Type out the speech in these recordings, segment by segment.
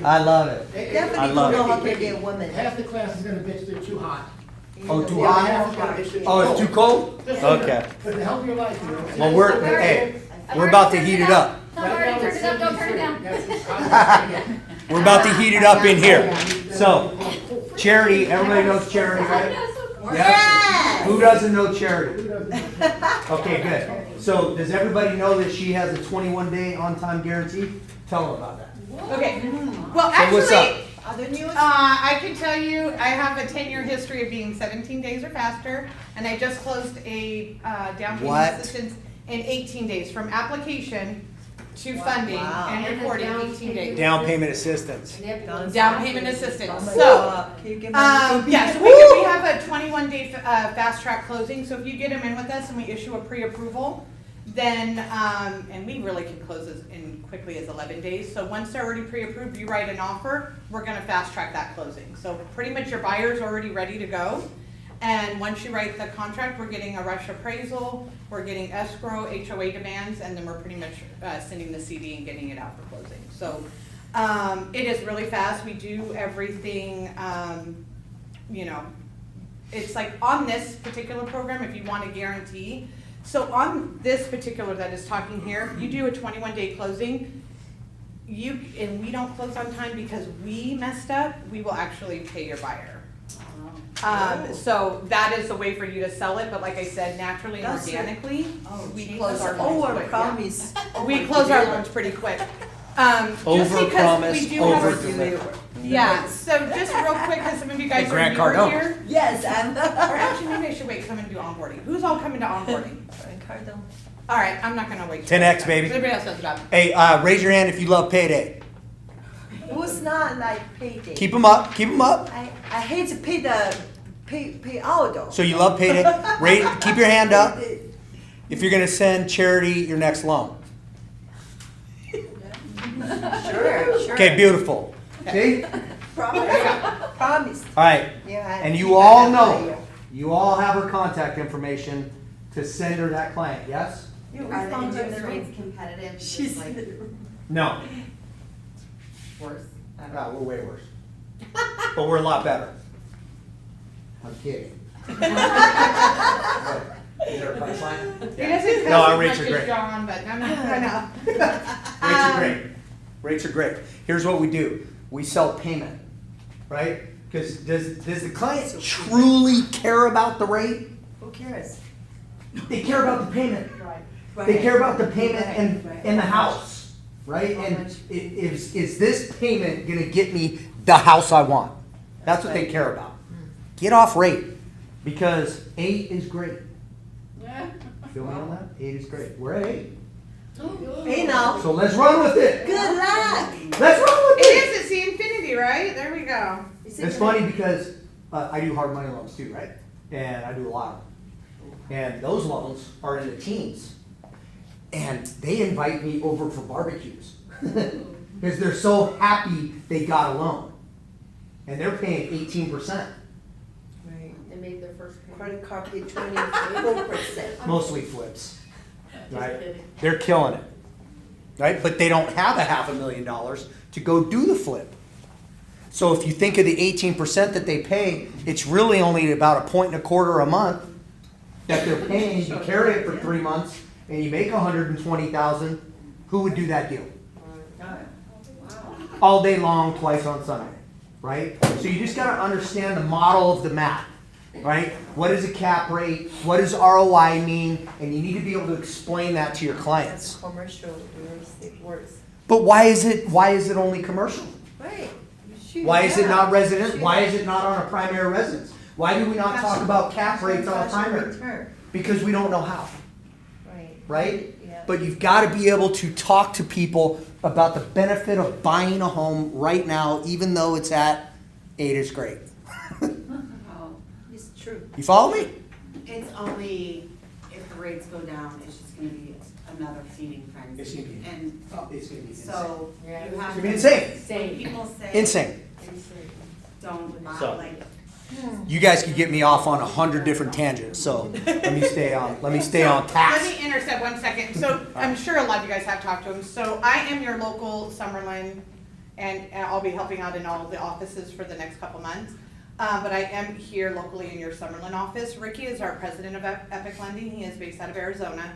I love it. Definitely I don't love know it. how to get women. Half the class is gonna bitch they're too hot. Oh, too Yeah, hot? half is gonna bitch they're too Oh, it's too cold? Just so you know, Okay. For the health of your life, you know. Well, we're about to heat it up. I've already turned it up, don't turn it down. That's as hot as it's gonna get. We're about to heat it up in here. So, Charity, everybody knows Charity, right? Yes. Who doesn't know Charity? Okay, good. So, does everybody know that she has a 21-day on-time guarantee? Tell them about that. Okay, well, So what's up? actually, Other news? I can tell you, I have a 10-year history of being 17 days or faster, and I just closed a down What? payment assistance in 18 days, from application to funding Wow. and reporting, 18 days. Down payment assistance. Down payment assistance, Oh my so, God. Can you get my yes, we have a 21-day fast track closing, so if you get them in with us and we issue a pre-approval, then, and we really can close this in quickly as 11 days. So once they're already pre-approved, you write an offer, we're gonna fast track that closing. So pretty much your buyer's already ready to go. And once you write the contract, we're getting a rush appraisal, we're getting escrow, HOA demands, and then we're pretty much sending the CD and getting it out for closing. So it is really fast. We do everything, you know, it's like on this particular program, if you want a guarantee. So on this particular that is talking here, you do a 21-day closing, and we don't close on time because we messed up, we will actually pay your buyer. So that is the way for you to sell it, but like I said, naturally and That's it. organically, we That's close our loans quick. yeah. promise. We close our loans pretty quick. Just because Overpromise, we do have a- overdeliver. Yeah, so just real quick, because some of you guys Hey, are Grant newer Cardone. here. Yes, I'm. Or actually, maybe I should wait, come and do onboarding. Who's all coming to onboarding? Ricardo. All right, I'm not gonna wait. 10X, baby. Everybody else does it up. Hey, raise your hand if you love payday. Who's not like payday? Keep them up, keep them up. I hate to pay the pay out though. So you love payday. Keep your hand up if you're gonna send Charity your next loan. Sure. Okay, beautiful. See? Promise. All right. Yeah. And you all know, you all have her contact information to send her that client, yes? Are the interest rates competitive? She's Like No. worse? No, we're way worse. But we're a lot better. I'm kidding. Is there a punchline? He doesn't No, cuss our as rates much are great. as John, but I'm not gonna. Rates are great. Rates are great. Here's what we do. We sell payment, right? Because does the client truly care about the rate? Who cares? They care about the payment. Right. They care about the payment Right. in the house, right? How And much? is this payment gonna get me the house I want? That's what they care about. Get off rate, because 8 is great. Feel me on that? 8 is great. We're at 8. Hey now. So let's run with it. Good luck. Let's run with It it. is, it's the infinity, right? There we go. It's funny because I do hard money loans too, right? And I do a lot of them. And those loans are in the teens. And they invite me over for barbecues. Because they're so happy they got a loan. And they're paying 18%. Right. They made their first payment. Credit card pay 24%. Mostly flips. Right? They're killing it. Right? But they don't have a $500,000 to go do the flip. So if you think of the 18% that they pay, it's really only about 1.25% a month that they're paying. You carry it for 3 months and you make $120,000. Who would do that deal? All day long, twice on Sunday. Right? So you just got to understand the model of the math. Right? What is a cap rate? What does ROI mean? And you need to be able to explain that to your That's clients. commercial real estate works. But why is it only commercial? Right. Why is it not resident? Why is it not on a primary residence? Why do we not talk about cap rates on a primary? Because we don't know how, Right. right? Yeah. But you've got to be able to talk to people about the benefit of buying a home right now, even though it's at 8 is great. It's true. You follow me? It's only, if the rates go down, it's just gonna be another feeding frenzy. It's gonna be- And It's going to be insane. so you Yeah. have It's to. gonna be insane. When people say. Insane. Don't buy, So. like, You guys could get me off on 100 different tangents, so let me stay on Let task. me intercept 1 second. So I'm sure a lot of you guys have talked to him. So I am your local Summerlin and I'll be helping out in all of the offices for the next couple months. But I am here locally in your Summerlin office. Ricky is our president of EPiQ Lending. He is based out of Arizona,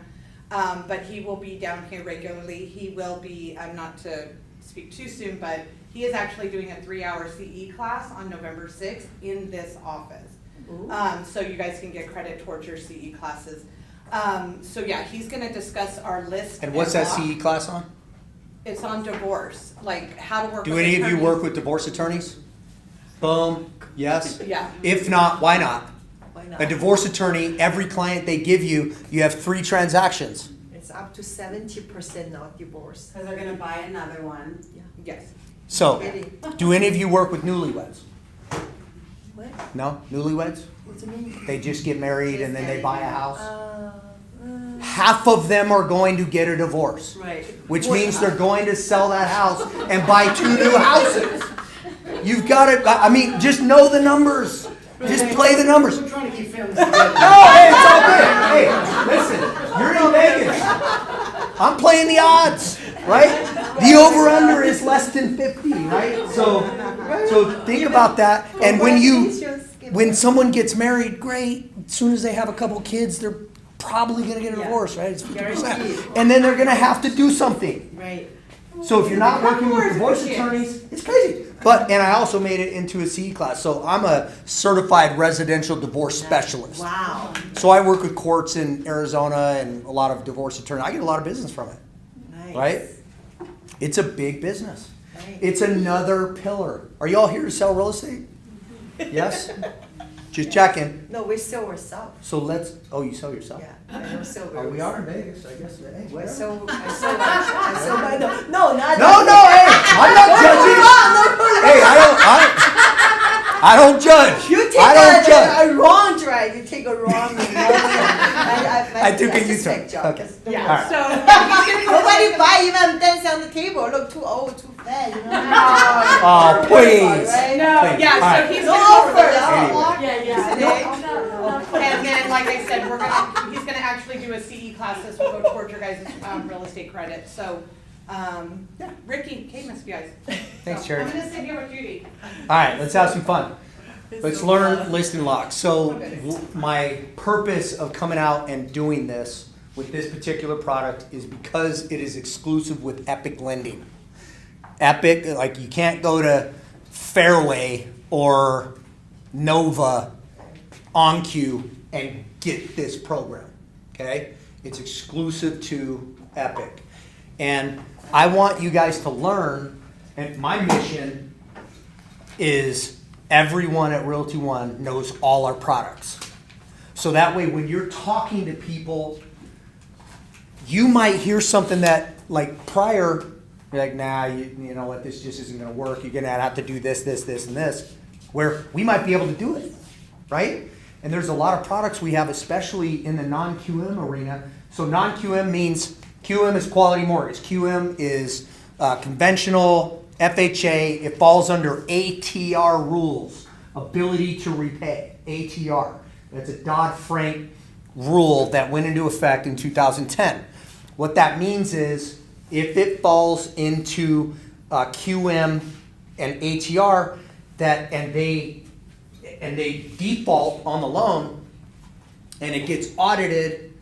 but he will be down here regularly. He will be, not to speak too soon, but he is actually doing a 3-hour CE class on November 6th in this office. So you guys can get credit towards your CE classes. So yeah, he's gonna discuss our list. And what's that CE class on? It's on divorce, like how to work Do with any of you attorneys. work with divorce attorneys? Boom, yes? Yeah. If not, why not? Why not? A divorce attorney, every client they give you, you have 3 transactions. It's up to 70% not divorced. Because they're gonna buy another one. Yes. So, Really? do any of you work with newlyweds? What? No? Newlyweds? What do you mean? They just get married and then they buy a house? Uh, Half of them are going to get a divorce, right. which means they're going to sell that house and buy 2 new houses. You've got to, I mean, just know the numbers. Just play the numbers. We're trying to keep families No, together. hey, it's all good. Hey, listen, you're in Vegas. I'm playing the odds, right? The over-under is less than 50, right? So think about that. And when someone gets married, great. As soon as they have a couple kids, they're probably going to get a divorce, right? It's 50%. And then they're going to have to do something. Right. So if you're not working with divorce attorneys, it's crazy. And I also made it into a CE class. So I'm a certified residential divorce specialist. Wow. So I work with courts in Arizona and a lot of divorce attorneys. I get a lot of business from it, Nice. right? It's a big business. Right. It's another pillar. Are you all here to sell real estate? Yes? Just checking. No, we sell ourselves. So let's, oh, you sell yourself? Yeah, I don't sell Oh, real we are in Vegas, I guess. Hey, I whatever. sell my, no, not No, hey, I'm not judging. Hey, I don't judge. You take I don't judge. a wrong drive. You take a wrong. I took a just U-turn. make joke. Okay. Yeah. All right. So yeah, he's gonna Nobody buy even dance on the table. Look too old, too fat. You know? Oh, please. Right? No, Please. yeah. All right. So he's No gonna go over the offer, list no. of law. Yeah. And then, like I said, he's gonna actually do a CE class this will go towards your guys' real estate credit. So, yeah, Ricky, Khamis, you guys. Thanks, So, Cherry. I'm gonna sit here with Judy. All right, let's have some fun. Let's learn list and lock. So my purpose of coming out and doing this with this particular product is because it is exclusive with EPiQ Lending. EPiQ, like you can't go to Fairway or Nova, OnQ, and get this program, okay? It's exclusive to EPiQ. And I want you guys to learn, and my mission is everyone at Realty One knows all our products. So that way when you're talking to people, you might hear something that like prior, you're like, nah, you know what, this just isn't gonna work. You're gonna have to do this, this, this, and this. Where we might be able to do it, right? And there's a lot of products we have, especially in the non-QM arena. So non-QM means QM is quality mortgage. QM is conventional, FHA. It falls under ATR rules, ability to repay, ATR. That's a Dodd-Frank rule that went into effect in 2010. What that means is if it falls into QM and ATR, and they default on the loan, and it gets audited,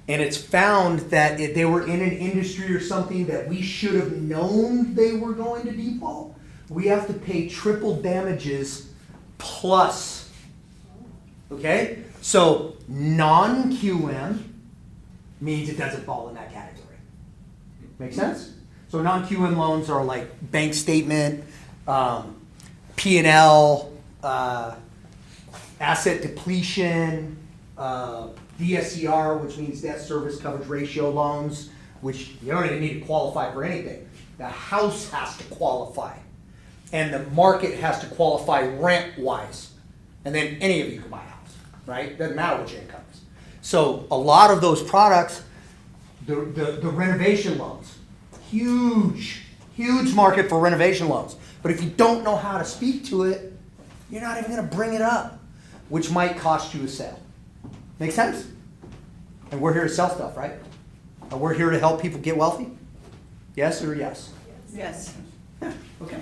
and it's found that they were in an industry or something that we should have known they were going to default, we have to pay triple damages plus. Okay? So non-QM means it doesn't fall in that category. Make sense? So non-QM loans are like bank statement, P&L, asset depletion, DSCR, which means debt service coverage ratio loans, which you don't even need to qualify for anything. The house has to qualify, and the market has to qualify rent-wise, and then any of you can buy a house, right? Doesn't matter what your income is. So a lot of those products, the renovation loans, huge market for renovation loans. But if you don't know how to speak to it, you're not even going to bring it up, which might cost you a sale. Make sense? And we're here to sell stuff, right? And we're here to help people get wealthy? Yes or yes? Yes. Yeah. Okay.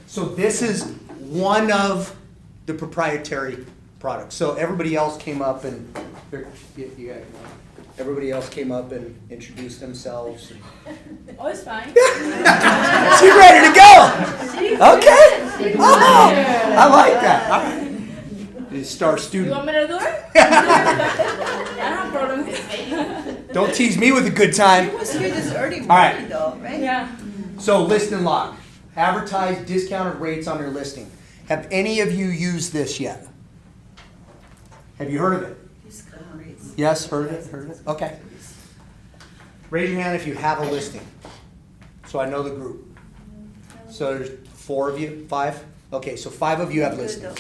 So this is one of the proprietary products. So everybody else came up and, here, you guys know. Everybody else came up and introduced themselves. Oh, it's fine. She's ready to go. Okay. Oh, I like that. All right. The star You student. want me to do it? I don't have problem. Don't tease me with a good time. You was here this early right. morning though, right? Yeah. So list and lock. Advertise discounted rates on your listing. Have any of you used this yet? Have you heard of it? Yes, heard of it? Heard of it? Okay. Raise your hand if you have a listing. So I know the group. So there's 4 of you? 5? Okay, so 5 of you have listings.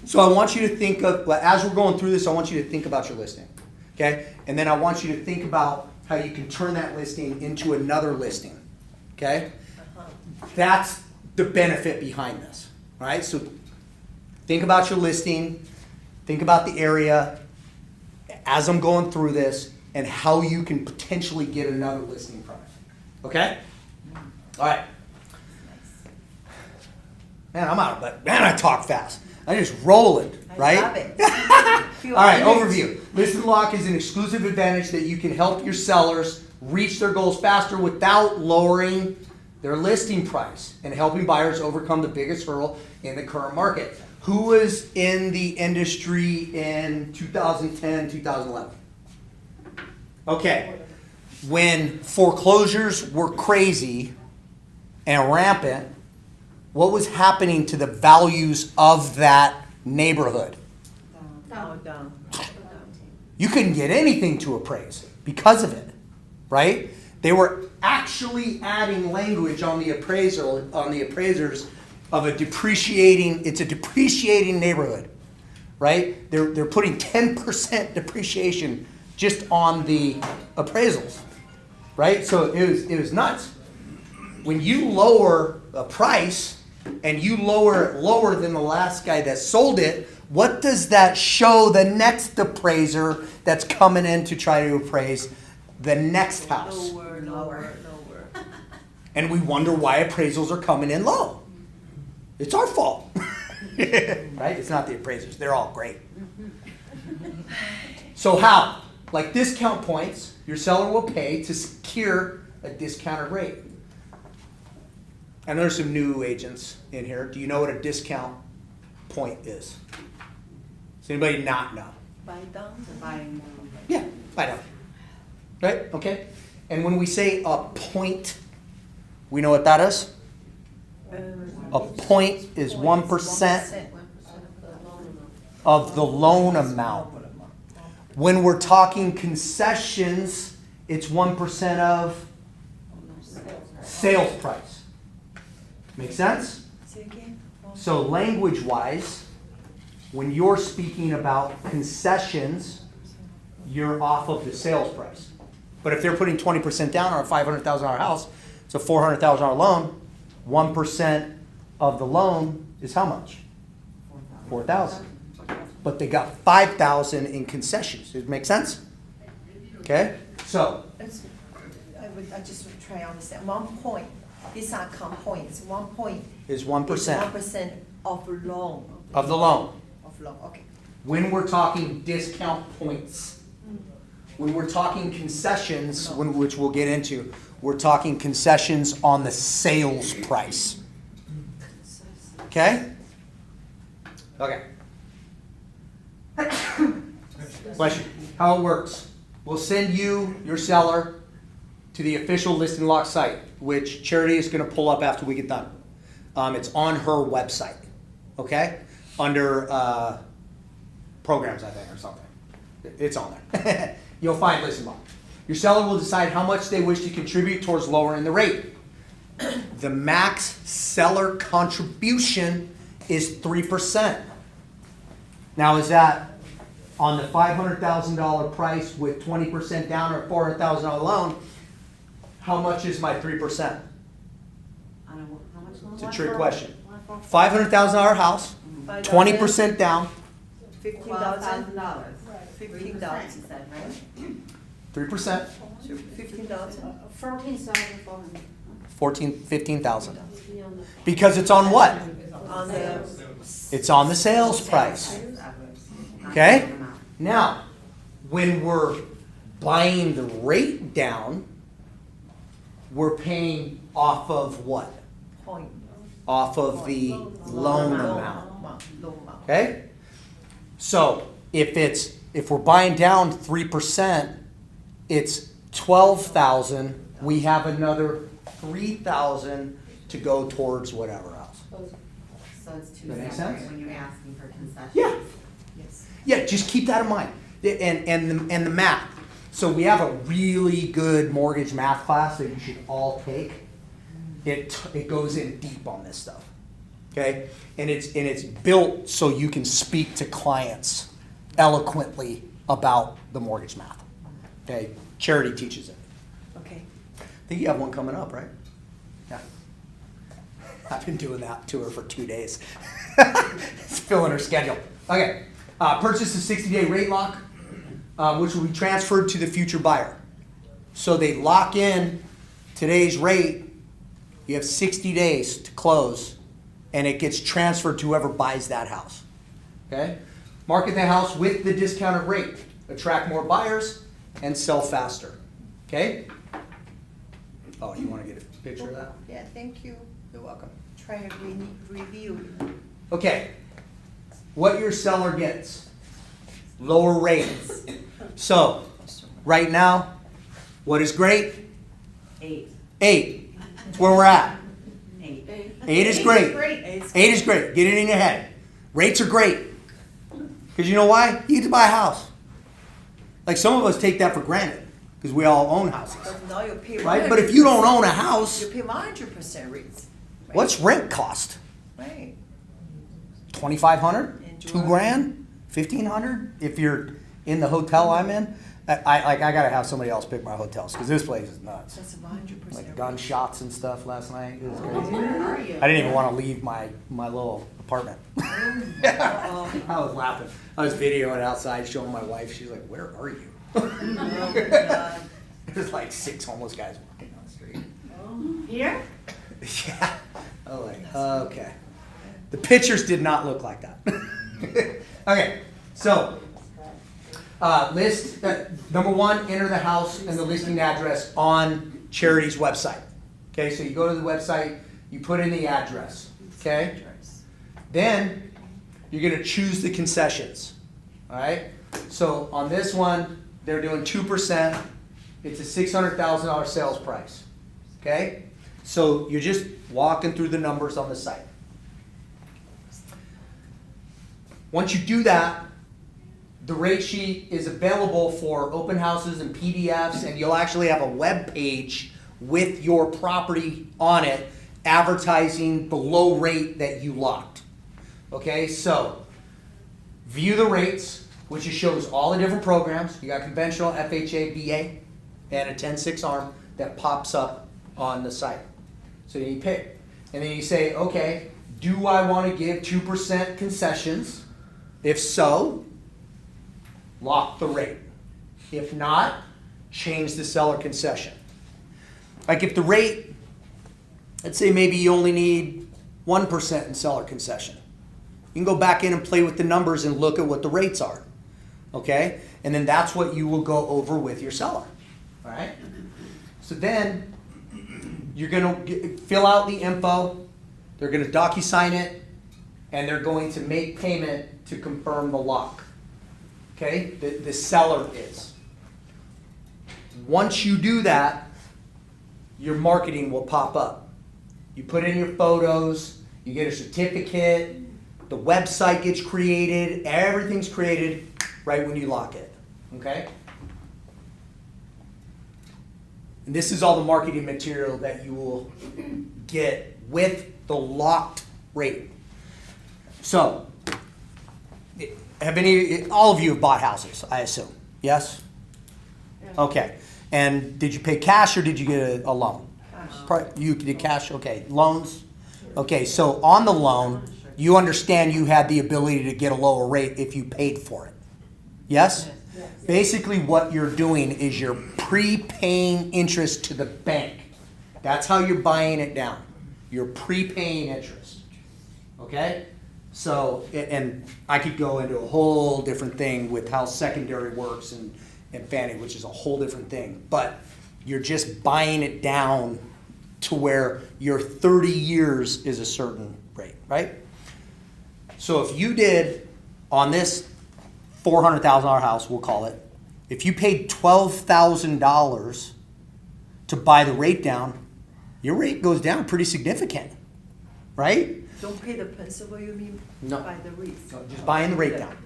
So I want you to think of, well, as we're going through this, I want you to think about your listing. Okay? And then I want you to think about how you can turn that listing into another listing. Okay? That's the benefit behind this. All right? So think about your listing, think about the area as I'm going through this, and how you can potentially get another listing from it. Okay? All right. Man, I'm out, but man, I talk fast. I just roll it, right? I love it. All right, overview. List and lock is an exclusive advantage that you can help your sellers reach their goals faster without lowering their listing price and helping buyers overcome the biggest hurdle in the current market. Who was in the industry in 2010, 2011? Okay. When foreclosures were crazy and rampant, what was happening to the values of that neighborhood? Down. You couldn't get anything to appraise because of it, right? They were actually adding language on the appraisal, on the appraisers of a depreciating, it's a depreciating neighborhood, right? They're putting 10% depreciation just on the appraisals, right? So it was nuts. When you lower a price and you lower it lower than the last guy that sold it, what does that show the next appraiser that's coming in to try to appraise the next house? Lower. And we wonder why appraisals are coming in low. It's our fault. Right? It's not the appraisers. They're all great. So how? Like discount points, your seller will pay to secure a discounted rate. And there's some new agents in here. Do you know what a discount point is? Does anybody not know? Buy down. Buying, Yeah, I know. Right? Okay. And when we say a point, we know what that is? A point is 1% of the loan amount. When we're talking concessions, it's 1% of sales price. Make sense? Say again. So language-wise, when you're speaking about concessions, you're off of the sales price. But if they're putting 20% down on a $500,000 house, it's a $400,000 loan, 1% of the loan is how much? $4,000. But they got $5,000 in concessions. Does it make sense? Okay? So, I just try to understand. 1 point. These are points. 1 point is is 1% 1% of loan. of the loan. Of loan. Okay. When we're talking discount points, when we're talking concessions, which we'll get into, we're talking concessions on the sales price. Okay? Okay. Question. How it works. We'll send you, your seller, to the official List and Lock site, which Charity is going to pull up after we get done. It's on her website. Okay? Under programs, I think, or something. It's on there. You'll find List and Lock. Your seller will decide how much they wish to contribute towards lowering the rate. The max seller contribution is 3%. Now, is that on the $500,000 price with 20% down or $400,000 loan? How much is my 3%? I don't know, how much loan? It's a trick question. $500,000 house, 20% down, $15,000. $15,000. 15,000. Is that right? 3%. $15,000. 14,400. 15,000. Because it's on what? On the, It's on the sales price. Okay? Now, when we're buying the rate down, we're paying off of what? point. Off of the loan amount. Loan amount. Okay? So if we're buying down 3%, it's 12,000. We have another 3,000 to go towards whatever else. So it's two That make separate sense? when you're asking for concessions. Yeah. Yes. Yeah, just keep that in mind. And the math. So we have a really good mortgage math class that you should all take. It goes in deep on this stuff. Okay? And it's built so you can speak to clients eloquently about the mortgage math. Okay? Charity teaches it. Okay. I think you have one coming up, right? Yeah. I've been doing that to her for 2 days. It's filling her schedule. Okay. Purchase a 60-day rate lock, which will be transferred to the future buyer. So they lock in today's rate. You have 60 days to close, and it gets transferred to whoever buys that house. Okay? Market the house with the discounted rate. Attract more buyers and sell faster. Okay? Oh, you want to get a picture of that? Yeah, thank you. You're welcome. Try a review. Okay, what your seller gets, lower rates. So, right now, what is great? 8. 8. That's where we're at. 8. 8 is great. Great. 8 is great. Get it in your head. Rates are great. Because you know why? You get to buy a house. Like some of us take that for granted because we all own houses. But now you pay. Right? But if you don't own a house, You pay 100% rates. Right? what's rent cost? Right. $2,500? And $2,000? $1,500? If you're in the hotel I'm in, I gotta have somebody else pick my hotels because this place is nuts. That's 100%. Like gunshots and stuff last night. It was crazy. Where are you? I didn't even want to leave my little apartment. I was laughing. I was videoing outside, showing my wife. She's like, "Where are you?" God. There's like 6 homeless guys walking down the street. Here? Yeah. I was like, okay. The pictures did not look like that. Okay, so list number 1, enter the house and the listing address on Charity's website. Okay, so you go to the website, you put in the address. Okay, then you're gonna choose the concessions. All right. So on this one, they're doing 2%. It's a $600,000 sales price. Okay, so you're just walking through the numbers on the site. Once you do that, the rate sheet is available for open houses and PDFs, and you'll actually have a web page with your property on it advertising the low rate that you locked. Okay, so view the rates, which shows all the different programs. You got conventional, FHA, VA, and a 10-6 arm that pops up on the site. So you pick. And then you say, okay, do I want to give 2% concessions? If so, lock the rate. If not, change the seller concession. Like if the rate, let's say maybe you only need 1% in seller concession. You can go back in and play with the numbers and look at what the rates are. Okay? And then that's what you will go over with your seller. All right? So then you're going to fill out the info. They're going to DocuSign it. And they're going to make payment to confirm the lock. Okay? The seller is. Once you do that, your marketing will pop up. You put in your photos, you get a certificate, the website gets created, everything's created right when you lock it. Okay? And this is all the marketing material that you will get with the locked rate. So, all of you have bought houses, I assume, yes? Okay, and did you pay cash or did you get a loan? You did cash, okay, loans? Okay, so on the loan, you understand you had the ability to get a lower rate if you paid for it, yes? Basically what you're doing is you're prepaying interest to the bank That's how you're buying it down. You're prepaying interest. Okay? So, and I could go into a whole different thing with how secondary works and Fannie, which is a whole different thing. But you're just buying it down to where your 30 years is a certain rate, right? So if you did on this $400,000 house, we'll call it, if you paid $12,000 to buy the rate down, your rate goes down pretty significant, right? Don't pay the principal, you mean, No. by the REITs? So just buying the rate down,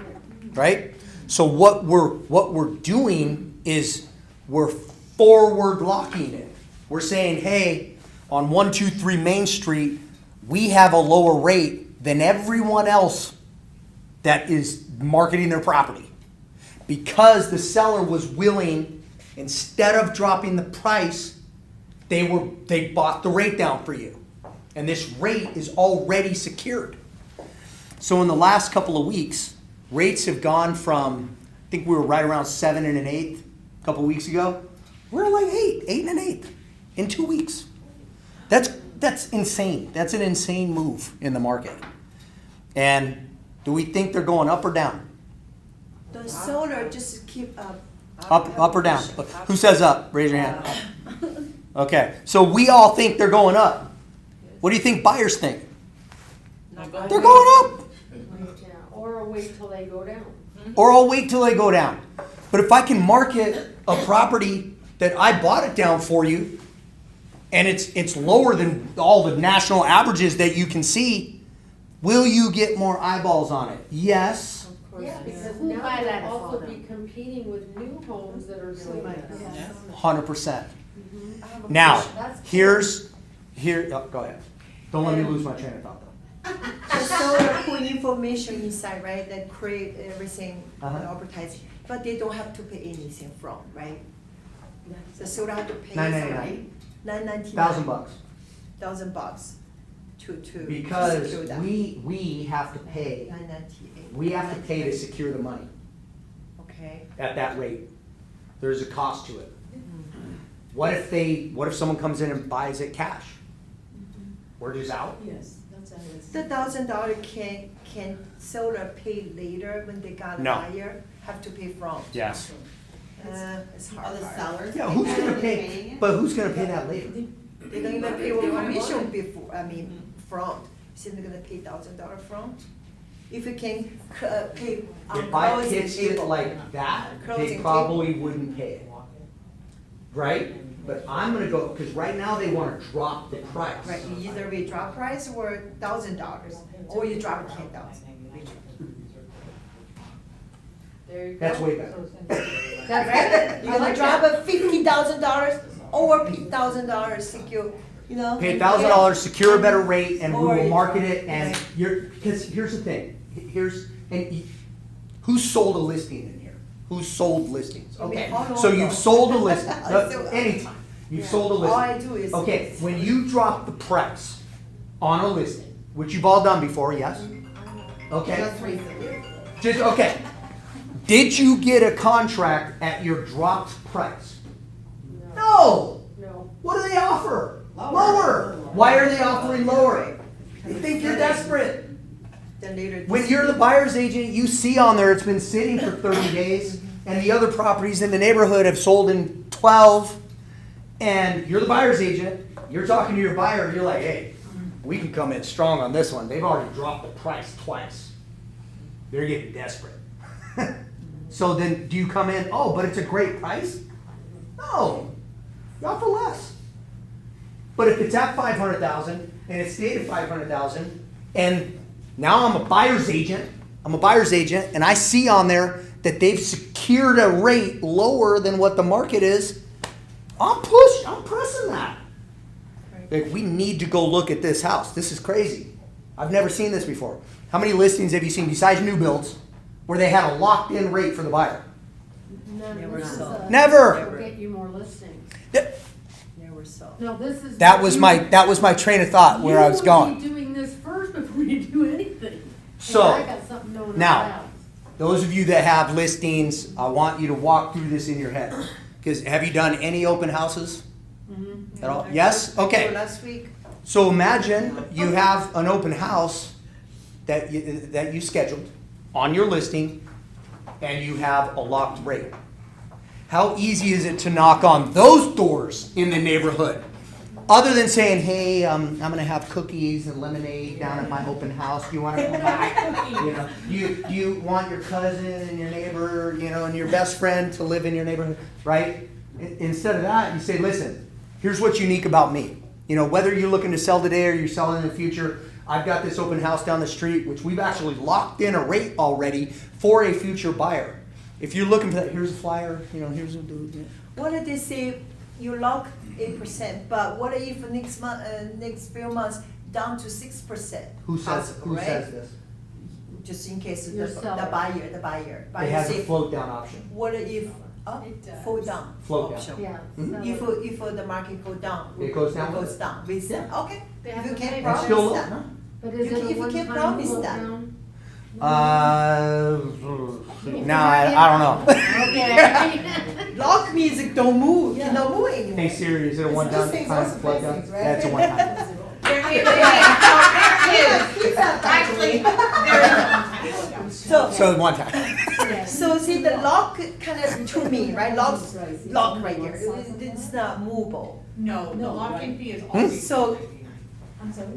right? So what we're doing is we're forward locking it. We're saying, hey, on 123 Main Street, we have a lower rate than everyone else that is marketing their property. Because the seller was willing, instead of dropping the price, they bought the rate down for you. And this rate is already secured. So in the last couple of weeks, rates have gone from, I think we were right around 7 1/8 a couple of weeks ago. We're like 8 1/8 in 2 weeks. That's insane. That's an insane move in the market. And do we think they're going up or down? The solar just keep up. Up or down? Who says up? Raise your hand. Okay, so we all think they're going up. What do you think buyers think? They're going up. Yeah, or I'll wait till they go down. Or I'll wait till they go down. But if I can market a property that I bought it down for you, and it's lower than all the national averages that you can see, will you get more eyeballs on it? Yes. Yeah, because Who now buy that they'll also for be competing with new homes that are doing this. 100%. I have a Now, question. go ahead. Don't let me lose my train of thought though. The solar put information inside, right, that create everything, Uh-huh. advertising, but they don't have to pay anything from, right? The solar have to pay $9.99. $9.99. $1,000. $1,000 to Because secure that. we have to pay. $9.98. We have to pay to secure the money Okay. at that rate. There's a cost to it. What if someone comes in and buys it cash? We're just out? Yes, that's how it is. The $1,000 can solar pay later when they got a No. buyer, have to pay from? Yes. It's All hard. the sellers. Yeah, who's gonna paying pay, it? but who's gonna pay that later? They don't even pay what commission before, front. So they're gonna pay $1,000 front? If you can, pay on If I closing. pitched it like that, they Closing probably wouldn't pay it. Right? But I'm gonna go, because right now they wanna drop the price. Right, you either we drop price or $1,000, or you drop it 10,000. There you go. That's way better. That's right. You're gonna drop it $50,000 or $1,000 secure, you know? Pay $1,000, secure a better rate, and we Or will you market drop- it, and right. because here's the thing, who sold a listing in here? Who sold listings? I mean, Okay, how long so you've ago? sold a listing, So- anytime, you've Yeah. sold a All I listing. do is. Okay, when you drop the price on a listing, which you've all done before, yes? Okay, Just recently. just, okay. Did you get a contract at your dropped price? No! No. What do they offer? Lower. Why are they offering lower? They think you're desperate. Then later. When you're the buyer's agent, you see on there it's been sitting for 30 days, and the other properties in the neighborhood have sold in 12, and you're the buyer's agent, you're talking to your buyer, you're like, hey, we can come in strong on this one. They've already dropped the price twice. They're getting desperate. So then do you come in, oh, but it's a great price? No, you offer less. But if it's at 500,000 and it stayed at 500,000, and now I'm a buyer's agent, and I see on there that they've secured a rate lower than what the market is, I'm pressing that. Like, we need to go look at this house. This is crazy. I've never seen this before. How many listings have you seen besides new builds where they had a locked-in rate for the buyer? Never saw. Never. Will get you more listings. Never saw. No, this is. That was my train of thought where I was You going. would be doing this first before you do anything. So, And I got something knowing now, about. those of you that have listings, I want you to walk through this in your head. Because have you done any open houses? At all? Yes? Okay. Last week, So imagine you have an open house that you scheduled on your listing and you have a locked rate. How easy is it to knock on those doors in the neighborhood? Other than saying, hey, I'm gonna have cookies and lemonade down at my open house. Do you want to come by? You want your cousin and your neighbor, and your best friend to live in your neighborhood, right? Instead of that, you say, listen, here's what's unique about me. Whether you're looking to sell today or you're selling in the future, I've got this open house down the street, which we've actually locked in a rate already for a future buyer. If you're looking for that, here's a flyer, here's a dude. what did they say, you lock 8%, but what if next few months down to 6%? Who says this? Just in case Your the seller. buyer It has a say, float down option. what if, It does. fall down Float down. option? Yeah. Mhm. so- If the market go down. It goes down It with goes it. down, with that, okay. They If have you to can't pay And for still, promise that. no? But You is it can- a if you can't one-time promise float that. down? I don't know. Okay. Lock means don't move, you Yeah. don't move anymore. Hey Siri, is it a It's one-time those things, time those flood down? things, right? That's a one-time. Actually, there is. So one time. So see the lock kind of to me, right? Lock right here. It's not movable. No, the lock-in fee is always. So I'm sorry?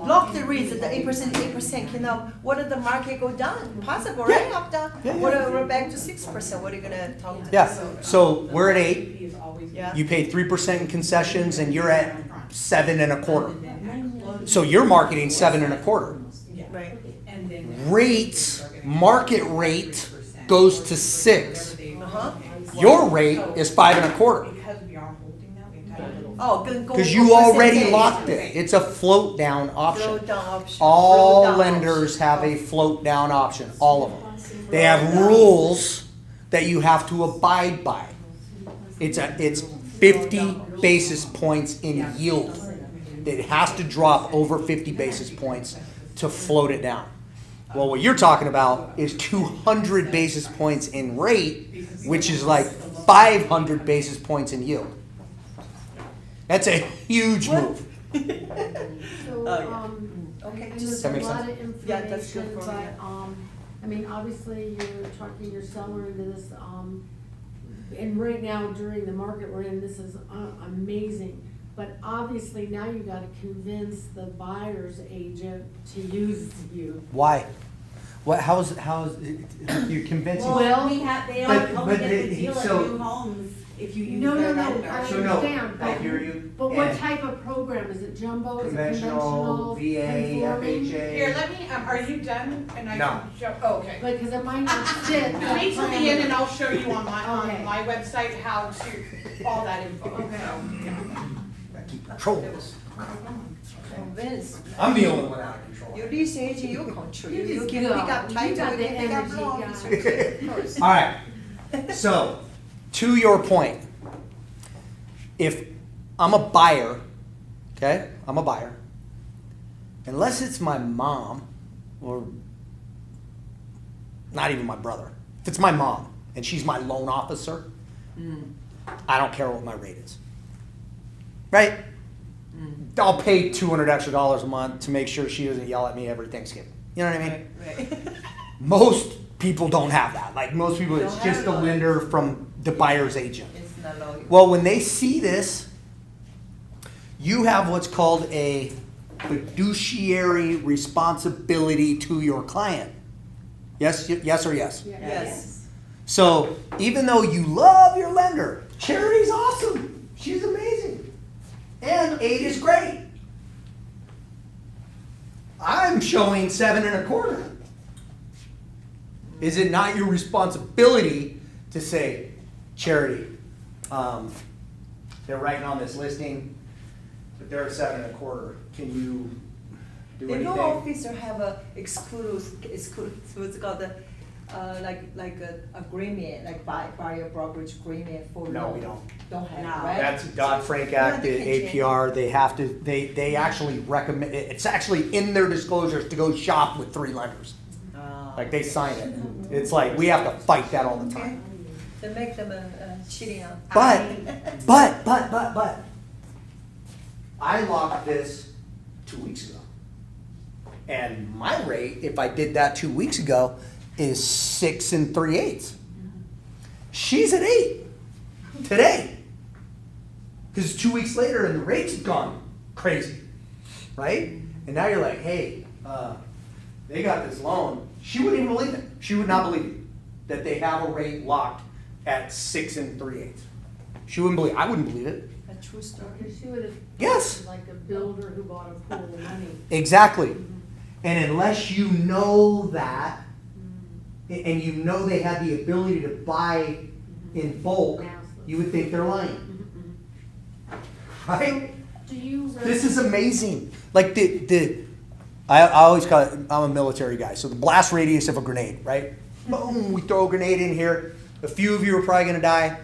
lock the rate at the 8%, what if the market go down? Possible, right? Up down. Yeah, yeah. What if we're back to 6%? What are you gonna talk to? Yeah, us? so we're at 8, Fee is always. Yeah. you paid 3% in concessions and you're at 7.25. So you're marketing 7.25. Right. And then. Rates, market rate goes to 6. Uh-huh. Your rate is 5.25. Because we are holding that, we have to have a little. Oh, go. Because you already locked it. It's a float down option. Float down option. All Float down lenders option. have a float down option, all of them. They have rules that you have to abide by. It's 50 basis points in yield. It has to drop over 50 basis points to float it down. Well, what you're talking about is 200 basis points in rate, which is like 500 basis points in yield. That's a huge move. So, yeah. Okay, and just- there's That a makes lot sense. of Yeah, that's good information, for me, but, I mean, obviously, you're talking your seller into this, and right now, during the market we're in, this is amazing. But obviously, now you gotta convince the buyer's agent to use you. Why? How's you convincing? Well, we have, they but- only but get the it- deal so- at new homes if you use No, their no, lender. I So no, understand, I but- hear you. But what And type of program, is it jumbo, is it Conventional, conventional, VA, conforming? Here, FHA. let me, are you done? And I No. can show, oh, okay. Because it might not fit. that Wait till the end and parameter. I'll show you on Okay. my website how to, all that info. Okay. I keep control of this. Convince. I'm the only one out of control. Your lease agent, you control. You You just can go. pick up You title, got you the can pick up energy, loan. guys. Of course. All right. So, to your point, if I'm a buyer, okay, I'm a buyer, unless it's my mom or not even my brother, if it's my mom and she's my loan officer, I don't care what my rate is. Right? I'll pay $200 extra a month to make sure she doesn't yell at me every Thanksgiving. You know what I mean? Right. Most people don't have that. Like most people, it's Don't just have the that. lender from the buyer's agent. It's not low. Well, when they see this, you have what's called a fiduciary responsibility to your client. Yes, yes or yes? Yes. So even though you love your lender, Charity's awesome. She's amazing. And 8 is great. I'm showing 7.25. Is it not your responsibility to say, Charity, they're writing on this listing, but they're at 7.25. Can you do The anything? loan officer have a exclusive, what's it called, like a agreement, like buyer brokerage agreement for loan. No, we don't. Don't have, No. right? That's Dodd-Frank Act, Yeah, the they can change. APR, they have to, they actually recommend, it's actually in their disclosures to go shop with 3 lenders. Like they sign it. It's like, we have to fight that all the Okay. time. They make them cheating on. But, I locked this 2 weeks ago. And my rate, if I did that 2 weeks ago, is 6 3/8. She's at 8 today. Because 2 weeks later and the rate's gone crazy, right? And now you're like, hey, they got this loan. She wouldn't even believe it. She would not believe it that they have a rate locked at 6 3/8. She wouldn't believe it. I wouldn't believe it. A true story. Because she would have. Yes. Like a builder who bought a pool of money. Exactly. And unless you know that, and you know they have the ability to buy in bulk, you would think they're lying. Right? Do you? This is amazing. Like I always call it, I'm a military guy, so the blast radius of a grenade, right? Boom, we throw a grenade in here. A few of you are probably gonna die.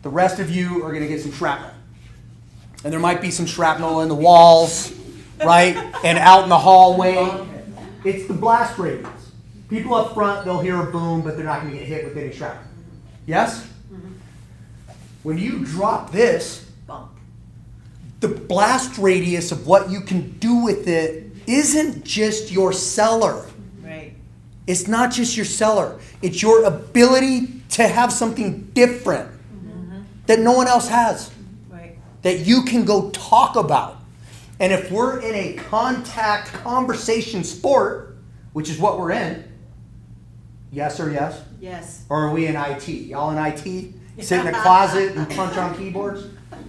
The rest of you are gonna get some shrapnel. And there might be some shrapnel in the walls, right? And out in the hallway. It's the blast radius. People up front, they'll hear a boom, but they're not gonna get hit with any shrapnel. Yes? When you drop this, Bump. the blast radius of what you can do with it isn't just your cellar. Right. It's not just your cellar. It's your ability to have something different that no one else has, Right. that you can go talk about. And if we're in a contact conversation sport, which is what we're in, yes or yes? Yes. Or are we in IT? Y'all in IT? Sit in a closet and punch on keyboards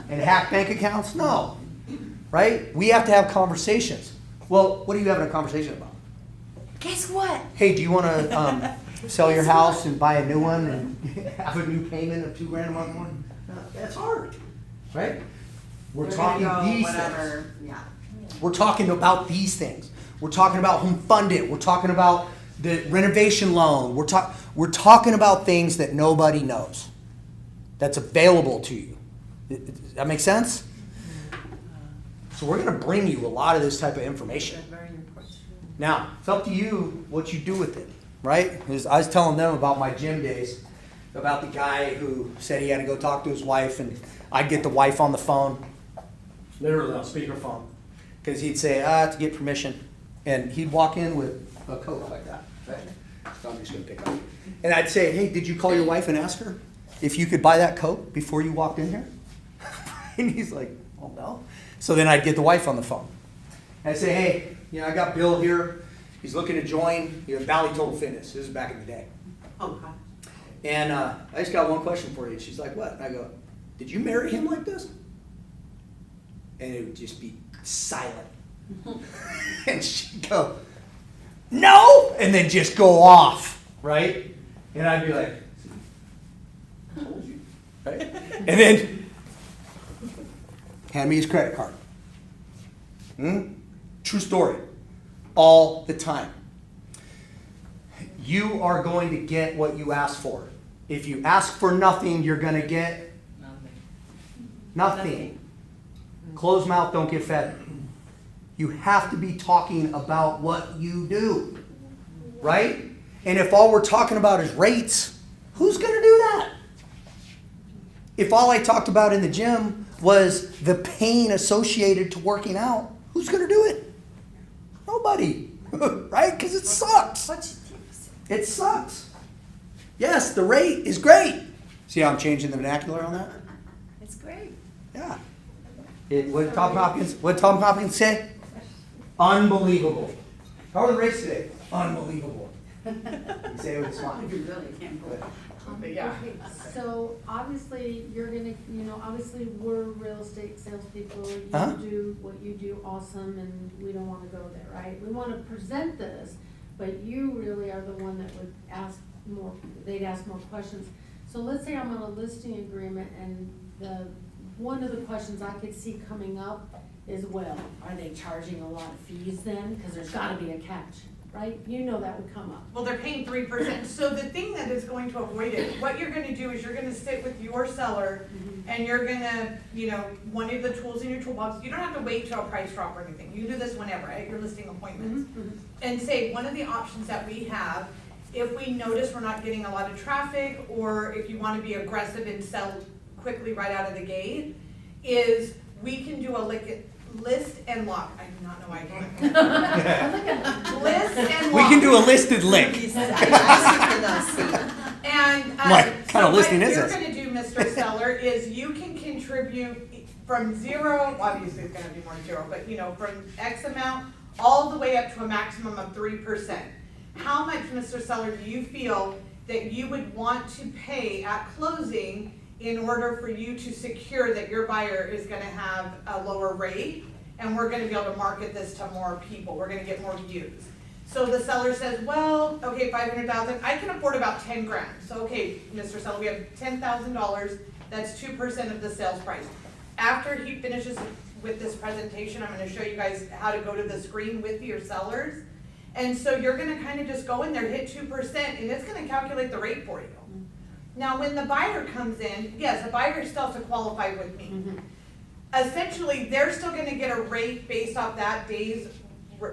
and hack bank accounts? No. Right? We have to have conversations. Well, what are you having a conversation about? Guess what? Hey, do you want to sell your house and buy a new one and have a new payment of $2,000 a month more? That's hard. Right? We're They're talking gonna go these whatever, things. yeah. We're talking about these things. We're talking about home funded. We're talking about the renovation loan. We're talking about things that nobody knows that's available to you. Does that make sense? So we're going to bring you a lot of this type of information. Very important. Now, it's up to you what you do with it, right? Because I was telling them about my gym days, about the guy who said he had to go talk to his wife, and I'd get the wife on the phone, literally on speakerphone, because he'd say, to get permission, and he'd walk in with a coat like that, right? So I'm just going to pick up. And I'd say, hey, did you call your wife and ask her if you could buy that coat before you walked in here? And he's like, oh, no. So then I'd get the wife on the phone. I'd say, hey, I got Bill here. He's looking to join Valley Total Fitness. This is back in the day. Okay. And I just got one question for you. She's like, what? And I go, did you marry him like this? And it would just be silent. And she'd go, no! And then just go off, right? And I'd be like, I told you, right? And then, hand me his credit card. True story. All the time. You are going to get what you ask for. If you ask for nothing, you're going to get nothing. Closed mouth don't get fed. You have to be talking about what you do. Right? And if all we're talking about is rates, who's going to do that? If all I talked about in the gym was the pain associated to working out, who's going to do it? Nobody. Right? Because it sucks. It sucks. Yes, the rate is great. See how I'm changing the vernacular on that? It's great. Yeah. What did Tom Hopkins say? Unbelievable. How are the rates today? Unbelievable. You say it with a smile. You really can't go. Yeah. Okay, so obviously you're gonna, obviously we're real estate salespeople. You Uh-huh. do what you do awesome, and we don't wanna go there, right? We wanna present this, but you really are the one that would ask more, they'd ask more questions. So let's say I'm on a listing agreement, and one of the questions I could see coming up is, well, are they charging a lot of fees then? Cause there's gotta be a catch, right? That would come up. Well, they're paying 3%. So the thing that is going to avoid it, what you're gonna do is you're gonna sit with your seller and you're gonna, one of the tools in your toolbox, you don't have to wait till a price drop or anything. You can do this whenever, at your listing appointments. And say, one of the options that we have, if we notice we're not getting a lot of traffic, or if you wanna be aggressive and sell quickly right out of the gate, is we can do a list and lock. I do not know why I can't. List and We lock. can do a listed lick. I see, cannot see. And, What kind of listing is What this? you're gonna do, Mr. Seller, is you can contribute from zero, obviously it's gonna be more than zero, but you know, from X amount, all the way up to a maximum of 3%. How much, Mr. Seller, do you feel that you would want to pay at closing in order for you to secure that your buyer is gonna have a lower rate, and we're gonna be able to market this to more people, we're gonna get more views? So the seller says, well, okay, 500,000, I can afford about 10 grand. So, okay, Mr. Seller, we have $10,000, that's 2% of the sales price. After he finishes with this presentation, I'm gonna show you guys how to go to the screen with your sellers. And so you're gonna kind of just go in there, hit 2%, and it's gonna calculate the rate for you. Now, when the buyer comes in, yes, the buyer still has to qualify with me. Essentially, they're still gonna get a rate based off that day's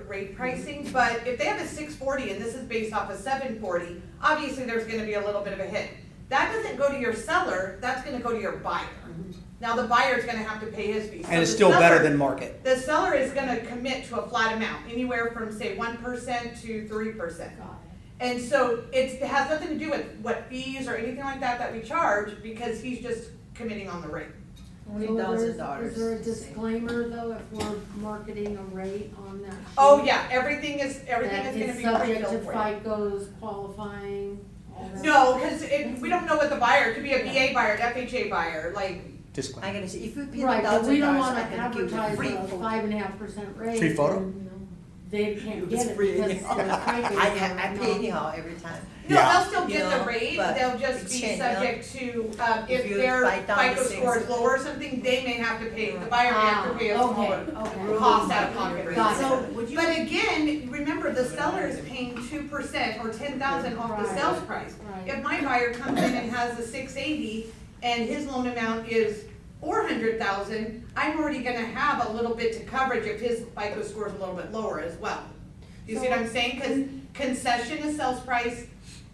rate pricing, but if they have a 640 and this is based off a 740, obviously there's gonna be a little bit of a hit. That doesn't go to your seller, that's gonna go to your buyer. Now, the buyer's gonna have to pay his fee. So And it's the still better seller- than market. The seller is gonna commit to a flat amount, anywhere from say 1% to 3%. And so it has nothing to do with what fees or anything like that we charge, because he's just committing on the rate. Only So $1,000. Is there a disclaimer though, if we're marketing a rate on that? Oh, sheet? yeah, everything is That gonna is be subject to pre-filled for you. FICO's qualifying, all that? No, because we don't know what the buyer, it could be a VA buyer, an FHA buyer, like, Disclaimer. I'm gonna say, if you pay Right, but we don't $1,000, wanna I can give you advertise free a photo. 5.5% rate. Free photo? and They can't It's get it free because anyhow. the FICO's I are pay not- anyhow every time. no, Yeah. they'll still You get the know, rate, but they'll just be exchange, you know? subject to, If if you their write down FICO the score is things. lower or something, they may have to pay, the buyer may have to pay a smaller Okay. cost out of pocket. Got it. So, but again, remember, the seller is paying 2% or 10,000 off the Right. sales price. Right. If my buyer comes in and has a 680 and his loan amount is 400,000, I'm already gonna have a little bit to coverage if his FICO score is a little bit lower as well. Do you see what I'm saying? Because concession is sales price,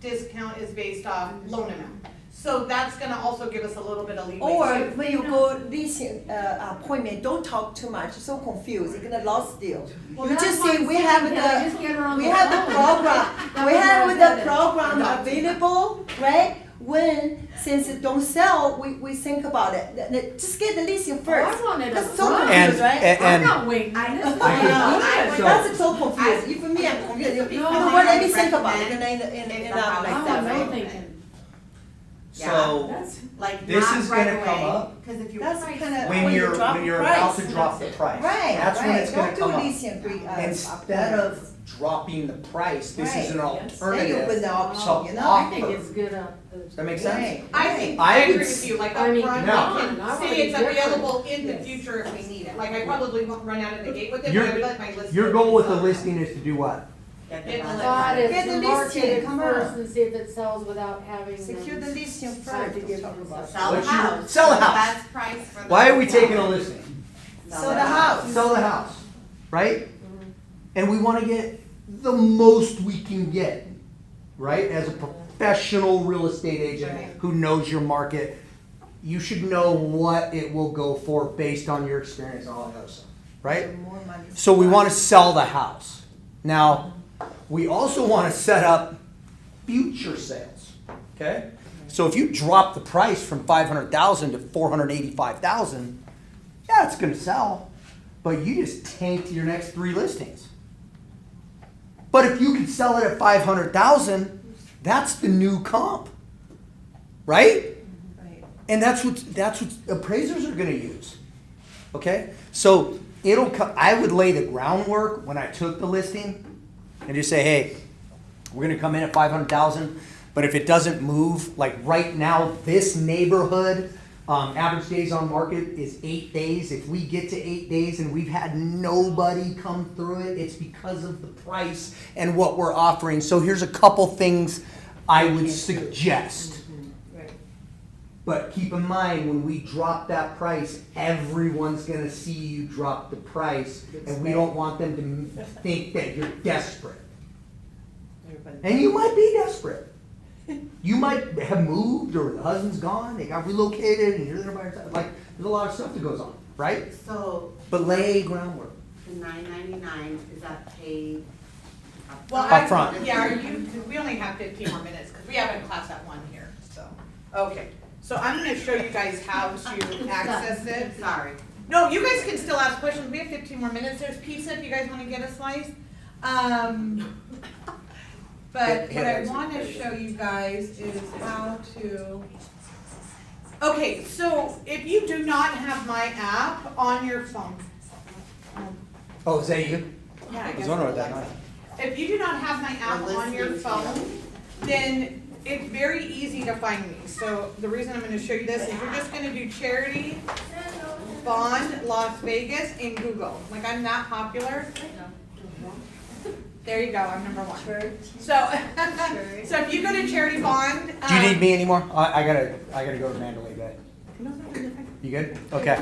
discount is based off loan amount. So that's gonna also give us a little bit of leeway Or too. when you go leasing appointment, don't talk too much, so confused, you're gonna lost deal. Well, You that's just why say, I'm we saying, have can I just get her on we the have the phone? program, That we was have what I the said. program available, right? When, since it don't sell, we think about it, just get the leasing first. I wanted That's up so front. confused, right? I'm not waiting on this. I Yeah, So- that's so confused, even me, I'm confused, you know what, let me think about it, in the house like I that, was right? no thinking. So, That's, Like, This not is right gonna come away, up cause if you. That's kinda when you're drop about to price. drop the price. Right, That's when right. it's gonna Don't come do up. leasing Instead of dropping the price, this is an Right. alternative. Then you open the option, you know? I think it's good. Does that make sense? Right. I think, I I agree would with you, like I mean, upfront, no. we I can wanna say be it's different. available in the Yes. future if we need it, like I probably won't run out of the gate with it, but Your, I would like my list. your goal with the listing is to do what? Get the Get the balance. Thought is Get the to market listing, it come first on. and see if it sells without having. Secure the listing Time first. to give Talk them about Sell the What's your- house. sell the for house. Best price for the. Why are we taking a listing? Sell the house. Sell the house, right? And we wanna get the most we can get, right? As a professional real estate agent Right. who knows your market, you should know what it will go for based on your experience and all that other stuff, right? More money. So we wanna sell the house. Now, we also wanna set up future sales, okay? So if you drop the price from 500,000 to 485,000, yeah, it's gonna sell, but you just tanked your next 3 listings. But if you could sell it at 500,000, that's the new comp, right? Right. And that's what appraisers are gonna use. Okay? So it'll come, I would lay the groundwork when I took the listing and just say, hey, we're gonna come in at 500,000, but if it doesn't move, like right now, this neighborhood, average days on market is 8 days. If we get to 8 days and we've had nobody come through it, it's because of the price and what we're offering. So here's a couple things I would suggest. Right. But keep in mind, when we drop that price, everyone's gonna see you drop the price, and we don't want them to think that you're desperate. And you might be desperate. You might have moved, or the husband's gone, they got relocated, and you're there by yourself. Like, there's a lot of stuff that goes on. right? So But lay groundwork. the $9.99, is that paid? Well, Up front. Yeah, are you, cause we only have 15 more minutes, cause we have a class at 1 here, so. Okay, so I'm gonna show you guys how to access it. Sorry. No, you guys can still ask questions, we have 15 more minutes, there's pizza if you guys wanna get a slice. But what I wanna show you guys is how to. Okay, so if you do not have my app on your phone. Oh, is that you? Yeah, I was wondering what that was. If you do not have my app We're on your listening to phone, then it's very easy to find me. So the reason I'm gonna show you this is you're just gonna do charity, bond, Las Vegas, and Google. Like, I'm that popular. There you go, I'm number 1. Church. So, so if you go to charity bond. Do you need me anymore? I gotta go to Mandalay Bay. You good? Okay.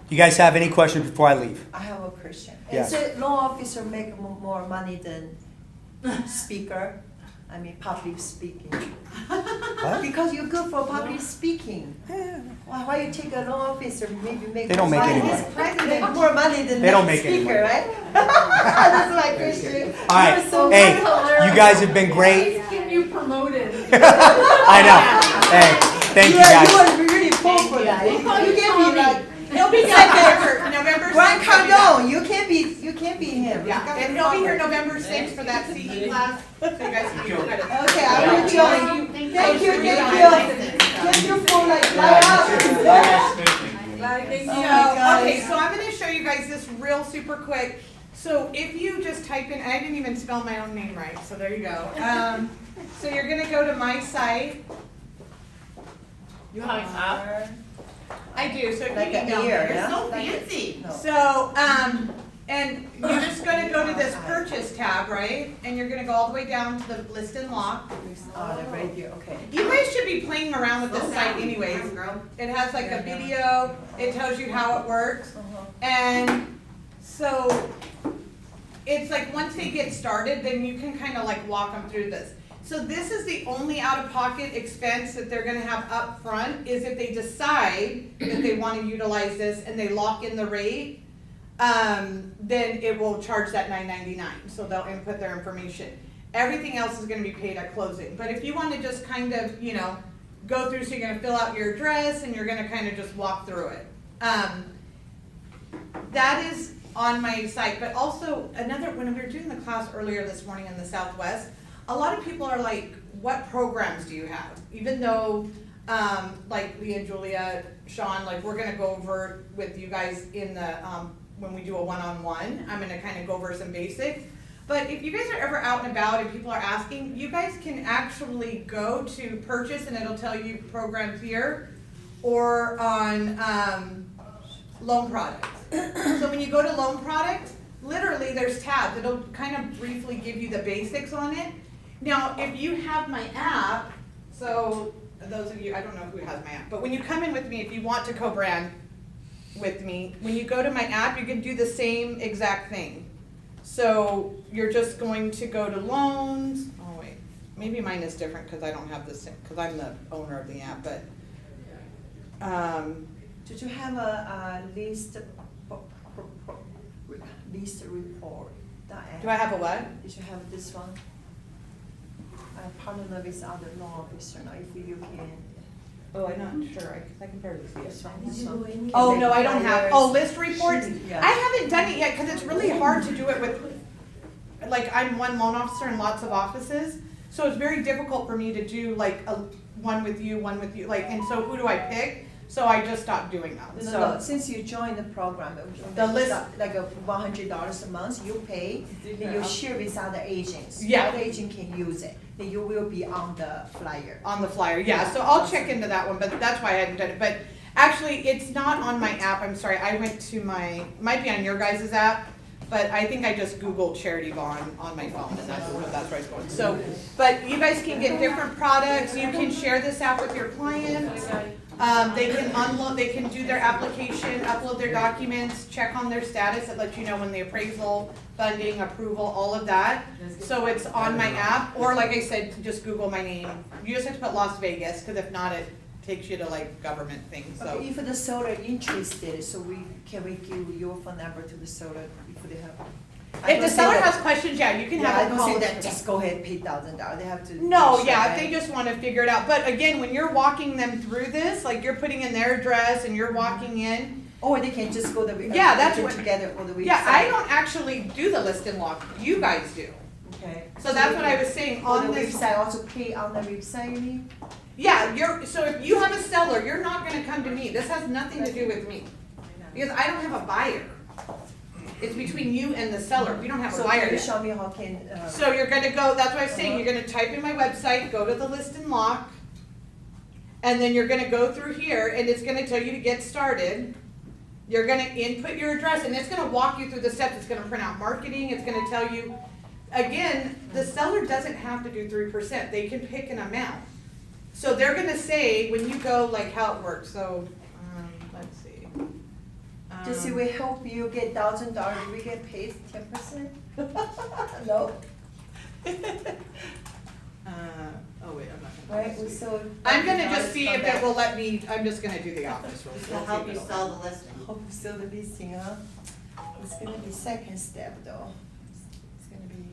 You guys have any questions before I leave? I have a question. Yes. Is it law officer make more money than speaker? I mean, public speaking. What? Because you're good for public speaking. Why you take a law officer, maybe make. They don't make any money. money. Make more money than They don't the make any speaker, money. right? That's my question. All right. You're so Hey, good. you guys have been great. Get you promoted. I know. Hey, thank you guys. You are really poor for that. You can't be like. He'll be here November 6th. Grant Cardone, you can't be him. Yeah, and he'll be here November 6th for that CE class, so you guys can get credit. Okay, I will join. Thank you. Thank you for like So I'm gonna show you guys this real super quick. So if you just type in, I didn't even spell my own name right, so there you go. So you're gonna go to my site. You have an app? I do, so if you Like can a go ear, there. yeah? So fancy. No. So, and you're just gonna go to this purchase tab, right? And you're gonna go all the way down to the list and lock. Oh, the radio, okay. You guys should be playing around with this Slow site down, anyways. girl. It has like a video, it tells you how it works. And so it's like once they get started, then you can kind of like walk them through this. So this is the only out-of-pocket expense that they're gonna have up front is if they decide that they wanna utilize this and they lock in the rate, then it will charge that $9.99. So they'll input their information. Everything else is gonna be paid at closing. But if you wanna just kind of, you know, go through, so you're gonna fill out your address and you're gonna kind of just walk through it. That is on my site, but also when we were doing the class earlier this morning in the Southwest, a lot of people are like, what programs do you have? Even though, like Lee and Julia, Sean, like we're gonna go over with you guys in the, when we do a one-on-one, I'm gonna kind of go over some basics. But if you guys are ever out and about and people are asking, you guys can actually go to purchase and it'll tell you programs here, or on loan products. So when you go to loan products, literally there's tabs. It'll kind of briefly give you the basics on it. Now, if you have my app, so those of you, I don't know who has my app, but when you come in with me, if you want to co-brand with me, when you go to my app, you can do the same exact thing. So you're just going to go to loans. Oh wait, maybe mine is different because I don't have the same, because I'm the owner of the app, but Did you have a list report? do I have a what? Did you have this one? I partner with other law officer now, if you can. Oh, I'm not sure, I can barely see This it. one, this one. Oh, no, I don't have, list reports? Yeah. I haven't done it yet, because it's really hard to do it with, like, I'm one loan officer in lots of offices, so it's very difficult for me to do like one with you, like, and so who do I pick? So I just stopped doing that, No, so. since you joined the program, The list- like $100 a month, you pay, then you share with other agents. Yeah. Other agent can use it, then you will be on the flyer. On the flyer, yeah, so I'll check into that one, but that's why I hadn't done it, but actually, it's not on my app, I'm sorry, I went to might be on your guys' app, but I think I just Googled charity bond on my phone, and that's where it's going. So, but you guys can get different products, you can share this app with your clients. They can do their application, upload their documents, check on their status, it lets you know when the appraisal, funding, approval, all of that. So it's on my app, or like I said, just Google my name. You just have to put Las Vegas, because if not, it takes you to like government things, so. Okay, if the seller interested, so can we give your phone number to the seller if they have? I If the don't say seller that- has questions, yeah, you can Yeah, I have a don't call. say us that, for just go ahead, pay $1,000, they have to. No, make yeah, sure, if they right? just wanna figure it out, but again, when you're walking them through this, like you're putting in their address and you're walking in, Or they can just go Yeah, that's get what- together on the website. yeah, I don't actually do the list and lock, you guys do. Okay. So that's what I was saying On on the this. website, also pay on the website, you mean? Yeah, so if you have a seller, you're not gonna come to me, this has nothing to do with me, because I don't have a buyer. It's between you and the seller, we don't have a So buyer can you yet. show me how can, So you're gonna go, that's what I was saying, you're gonna type in my website, go to the list and lock, and then you're gonna go through here, and it's gonna tell you to get started. You're gonna input your address, and it's gonna walk you through the steps, it's gonna print out marketing, it's gonna tell you, again, the seller doesn't have to do 3%, they can pick an amount. So they're gonna say, when you go, like how it works, so, let's see. just say we help you get $1,000, we get paid 10%? No, Oh wait, I'm not gonna. right, we sold. I'm gonna just $1,000 see if it will let me, I'm just gonna do the office rules. To help you sell the listing. Hope we sell the listing, huh? It's gonna be second step though. It's gonna be.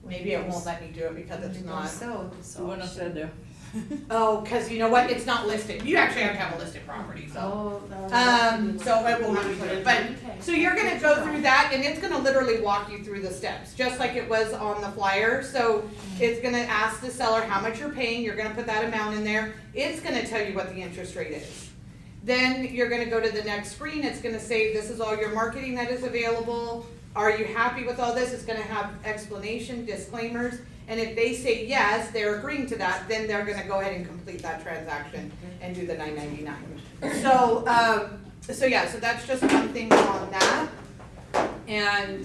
Maybe it won't let me do it because it's not. Oh, cause you know what, it's not listed, you actually have to have a listed property, so. So it won't let me do it, but, so you're gonna go through that and it's gonna literally walk you through the steps, just like it was on the flyer. So it's gonna ask the seller how much you're paying, you're gonna put that amount in there, it's gonna tell you what the interest rate is. Then you're gonna go to the next screen, it's gonna say, this is all your marketing that is available, are you happy with all this? It's gonna have explanation, disclaimers, and if they say yes, they're agreeing to that, then they're gonna go ahead and complete that transaction and do the $9.99. So yeah, so that's just one thing on that. And,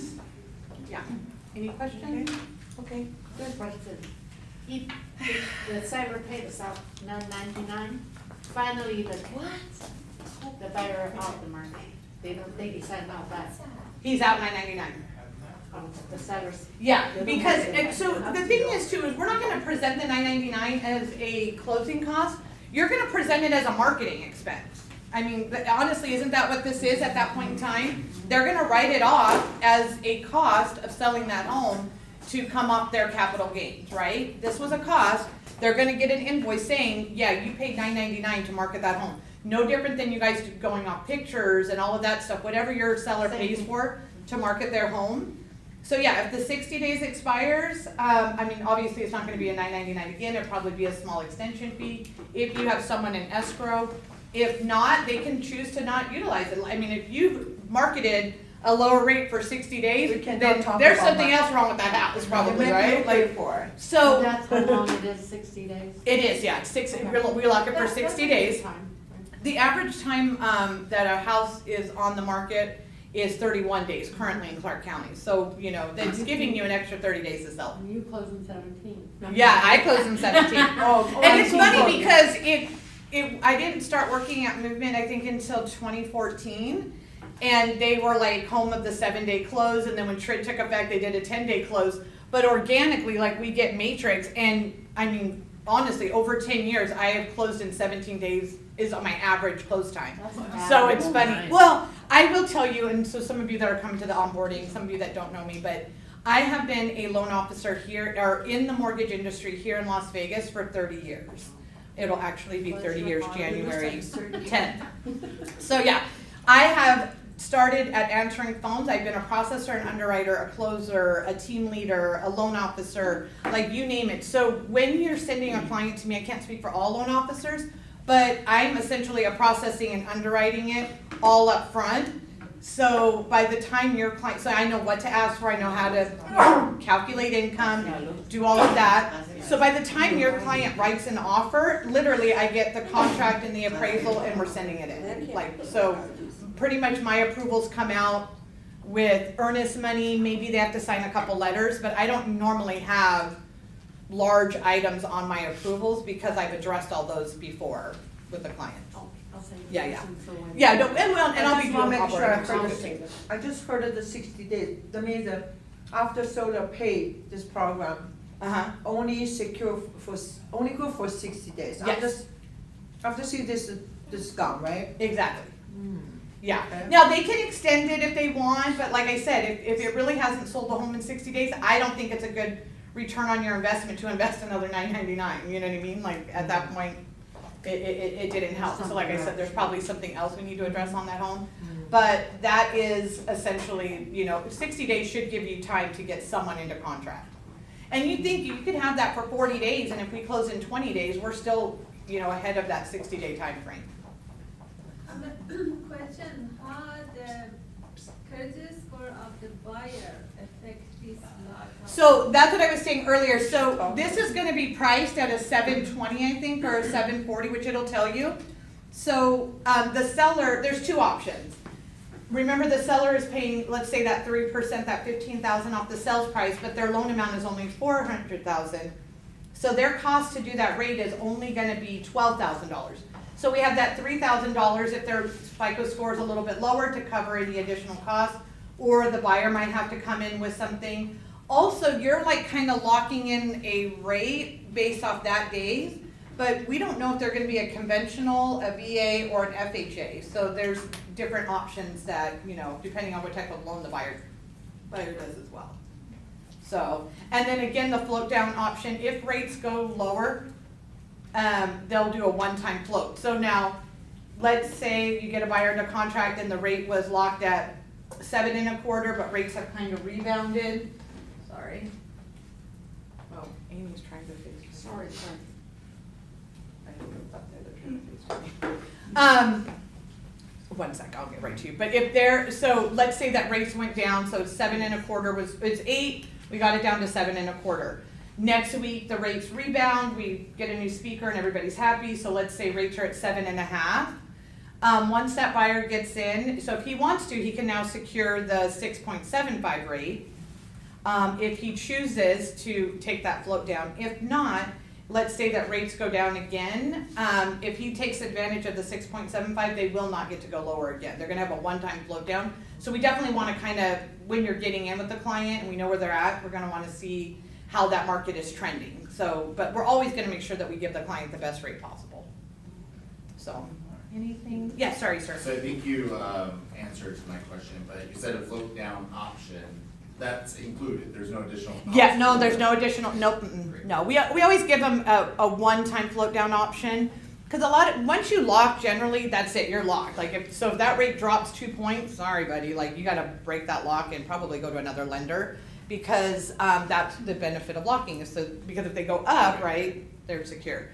yeah, any questions? Okay, good. Question. If the seller paid us out $9.99, finally the buyer out the market. They decide not that. He's out $9.99. The sellers. Yeah, because, and so the thing is too, is we're not gonna present the $9.99 as a closing cost, you're gonna present it as a marketing expense. I mean, but honestly, isn't that what this is at that point in time? They're gonna write it off as a cost of selling that home to come off their capital gains, right? This was a cost, they're gonna get an invoice saying, yeah, you paid $9.99 to market that home. No different than you guys going off pictures and all of that stuff, whatever your seller pays for to market their home. So yeah, if the 60 days expires, I mean, obviously it's not gonna be a $9.99 again, it'll probably be a small extension fee if you have someone in escrow. If not, they can choose to not utilize it. I mean, if you've marketed a lower rate for 60 days, We cannot then talk there's about something that. else wrong with that house, probably, Maybe right? you pay Like, for it. so, That's how long it is, 60 days? it is, yeah, we lock it for 60 days. The average time that a house is on the market is 31 days currently in Clark County. So, you know, that's giving you an extra 30 days to sell. And you close in 17. Yeah, I closed in 17. Oh, And it's I'm so funny sorry. because I didn't start working at Movement, I think, until 2014. And they were like home of the 7-day close, and then when TRID took effect, they did a 10-day close. But organically, like we get Matrix, and I mean, honestly, over 10 years, I have closed in 17 days is my average close time. So it's funny. Well, I will tell you, and so some of you that are coming to the onboarding, some of you that don't know me, but I have been a loan officer here, or in the mortgage industry here in Las Vegas for 30 years. It'll actually be 30 years, January 10th. So yeah, I have started at answering phones. I've been a processor, an underwriter, a closer, a team leader, a loan officer, like you name it. So when you're sending a client to me, I can't speak for all loan officers, but I'm essentially a processing and underwriting it all up front. So by the time your client, so I know what to ask for, I know how to calculate income, do all of that. So by the time your client writes an offer, literally I get the contract and the appraisal and we're sending it in. Like, so pretty much my approvals come out with earnest money, maybe they have to sign a couple letters, but I don't normally have large items on my approvals because I've addressed all those before with the client. I'll say Yeah, yes yeah. until when- Yeah, no, and I'll be just wanna doing make sure I operating heard expenses. I just heard of the 60 days, that means that after solar pay this program, Uh-huh. only secure only good for 60 days. Yes. After 60 days, this gone, right? Exactly. Yeah. Okay. Now, they can extend it if they want, but like I said, if it really hasn't sold the home in 60 days, I don't think it's a good return on your investment to invest another $9.99. You know what I mean? Like, at that point, it didn't help. So like I said, there's probably something else we need to address on that home. But that is essentially, 60 days should give you time to get someone into contract. And you think you could have that for 40 days, and if we close in 20 days, we're still, ahead of that 60-day time frame. Question, how the credit score of the buyer affect this lot? So that's what I was saying earlier. So this is gonna be priced at a 720, I think, or a 740, which it'll tell you. So, the seller, there's two options. Remember, the seller is paying, let's say that 3%, that 15,000 off the sales price, but their loan amount is only 400,000. So their cost to do that rate is only gonna be $12,000. So we have that $3,000 if their FICO score is a little bit lower to cover any additional costs, or the buyer might have to come in with something. Also, you're like kind of locking in a rate based off that days, but we don't know if they're gonna be a conventional, a VA, or an FHA. So there's different options that, depending on what type of loan the buyer does as well. So, and then again, the float down option, if rates go lower, they'll do a one-time float. So now, let's say you get a buyer into contract and the rate was locked at 7 1/4, but rates have kind of rebounded. Sorry. Oh, Amy's trying to fix it. Sorry. I don't know about the other trying to fix it. One sec, I'll get right to you. But if so let's say that rates went down, so 7 1/4 it's 8, we got it down to 7 1/4. Next week, the rates rebound, we get a new speaker and everybody's happy, so let's say rates are at 7 1/2. Once that buyer gets in, so if he wants to, he can now secure the 6.75 rate. If he chooses to take that float down. If not, let's say that rates go down again, if he takes advantage of the 6.75, they will not get to go lower again. They're gonna have a one-time float down. So we definitely wanna when you're getting in with the client and we know where they're at, we're gonna wanna see how that market is trending. So, but we're always gonna make sure that we give the client the best rate possible. So, anything? Yeah, sorry, sir. So I think you answered my question, but you said a float down option, that's included, there's no additional cost? Yeah, no, there's no additional, nope, no. We always give them a one-time float down option. Cause once you lock, generally, that's it, you're locked. Like if that rate drops 2 points, sorry buddy, like you gotta break that lock and probably go to another lender. Because that's the benefit of locking, because if they go up, right, they're secure.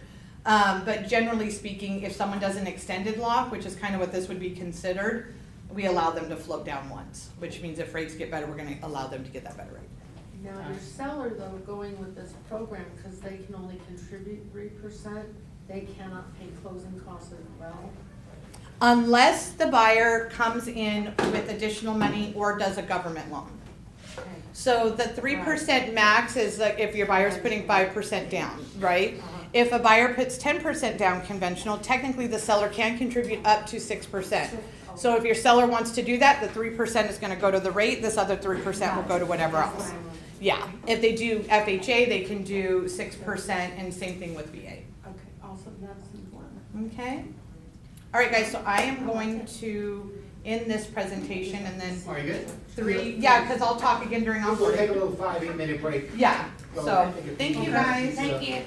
But generally speaking, if someone does an extended lock, which is kind of what this would be considered, we allow them to float down once, which means if rates get better, we're gonna allow them to get that better rate. Now, your seller though, going with this program, because they can only contribute 3%, they cannot pay closing costs as well? Unless the buyer comes in with additional money or does a government loan. Okay. So the 3% max is like if your buyer's putting 5% down, right? If a buyer puts 10% down conventional, technically the seller can contribute up to 6%. So if your seller wants to do that, the 3% is gonna go to the rate, this other 3% will go to whatever else. Yeah, if they do FHA, they can do 6% and same thing with VA. Okay, awesome, that's important. Okay? All right, guys, so I am going to end this presentation and then Are you good? because I'll talk again during We'll take a onboarding. little 5-8 minute break. Yeah, so, thank you guys. Thank you.